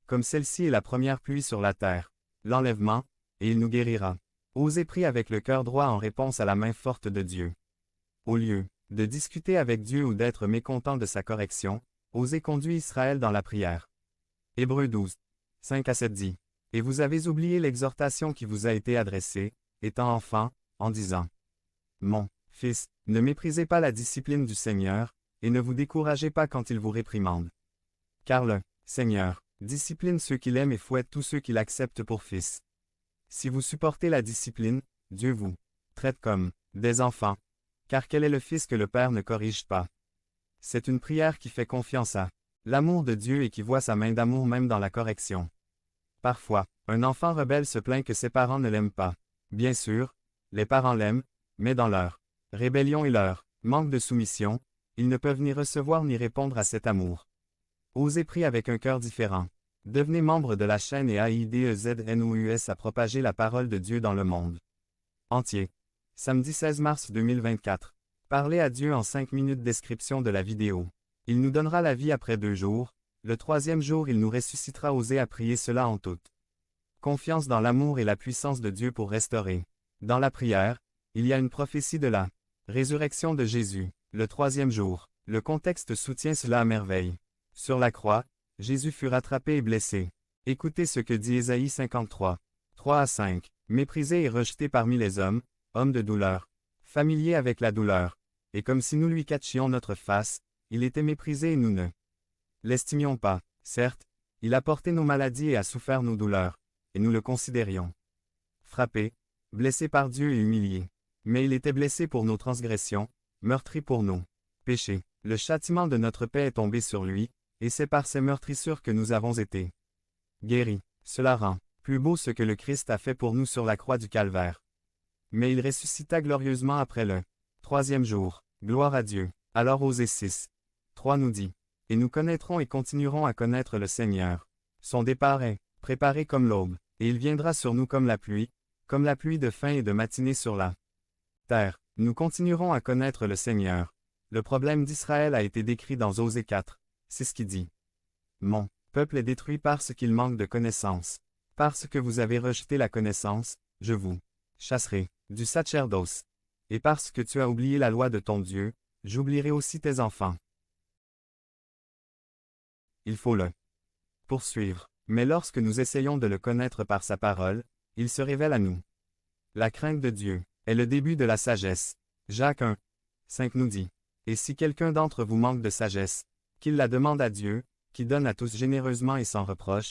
comme celle-ci est la première pluie sur la terre, l'enlèvement, et il nous guérira. Osez prier avec le cœur droit en réponse à la main forte de Dieu. Au lieu de discuter avec Dieu ou d'être mécontent de sa correction, osez conduire Israël dans la prière. Hébreux 12, 5-7 dit. Et vous avez oublié l'exhortation qui vous a été adressée, étant enfant, en disant: Mon fils, ne méprisez pas la discipline du Seigneur, et ne vous découragez pas quand il vous réprimande. Car le Seigneur discipline ceux qu'il aime et fouette tous ceux qui l'acceptent pour fils. Si vous supportez la discipline, Dieu vous traite comme des enfants. Car quel est le fils que le Père ne corrige pas? C'est une prière qui fait confiance à l'amour de Dieu et qui voit sa main d'amour même dans la correction. Parfois, un enfant rebelle se plaint que ses parents ne l'aiment pas. Bien sûr, les parents l'aiment, mais dans leur rébellion et leur manque de soumission, ils ne peuvent ni recevoir ni répondre à cet amour. Osez prier avec un cœur différent. Devenez membre de la chaîne et AIDEZNOUS à propager la parole de Dieu dans le monde entier. Samedi 16 mars 2024. Parlez à Dieu en 5 minutes. Description de la vidéo. Il nous donnera la vie après 2 jours. Le 3e jour il nous ressuscitera. Osez à prier cela en toute confiance dans l'amour et la puissance de Dieu pour restaurer. Dans la prière, il y a une prophétie de la résurrection de Jésus. Le 3e jour. Le contexte soutient cela à merveille. Sur la croix, Jésus fut rattrapé et blessé. Écoutez ce que dit Ésaïe 53, 3-5. Méprisé et rejeté parmi les hommes, homme de douleur, familier avec la douleur, et comme si nous lui cachions notre face, il était méprisé et nous ne l'estimions pas. Certes, il a porté nos maladies et a souffert nos douleurs, et nous le considérions frappé, blessé par Dieu et humilié. Mais il était blessé pour nos transgressions, meurtri pour nos péchés. Le châtiment de notre paix est tombé sur lui, et c'est par ses meurtrissures que nous avons été guéris. Cela rend plus beau ce que le Christ a fait pour nous sur la croix du Calvaire. Mais il ressuscita glorieusement après le 3e jour. Gloire à Dieu. Alors Osée 6, 3 nous dit: Et nous connaîtrons et continuerons à connaître le Seigneur. Son départ est préparé comme l'aube, et il viendra sur nous comme la pluie de fin et de matinée sur la terre. Nous continuerons à connaître le Seigneur. Le problème d'Israël a été décrit dans Osée 4. C'est ce qui dit: Mon peuple est détruit parce qu'il manque de connaissance. Parce que vous avez rejeté la connaissance, je vous chasserai du sacerdoce. Et parce que tu as oublié la loi de ton Dieu, j'oublierai aussi tes enfants. Il faut le poursuivre. Mais lorsque nous essayons de le connaître par sa parole, il se révèle à nous. La crainte de Dieu est le début de la sagesse. Jacques 1, 5 nous dit: Et si quelqu'un d'entre vous manque de sagesse, qu'il la demande à Dieu, qui donne à tous généreusement et sans reproche,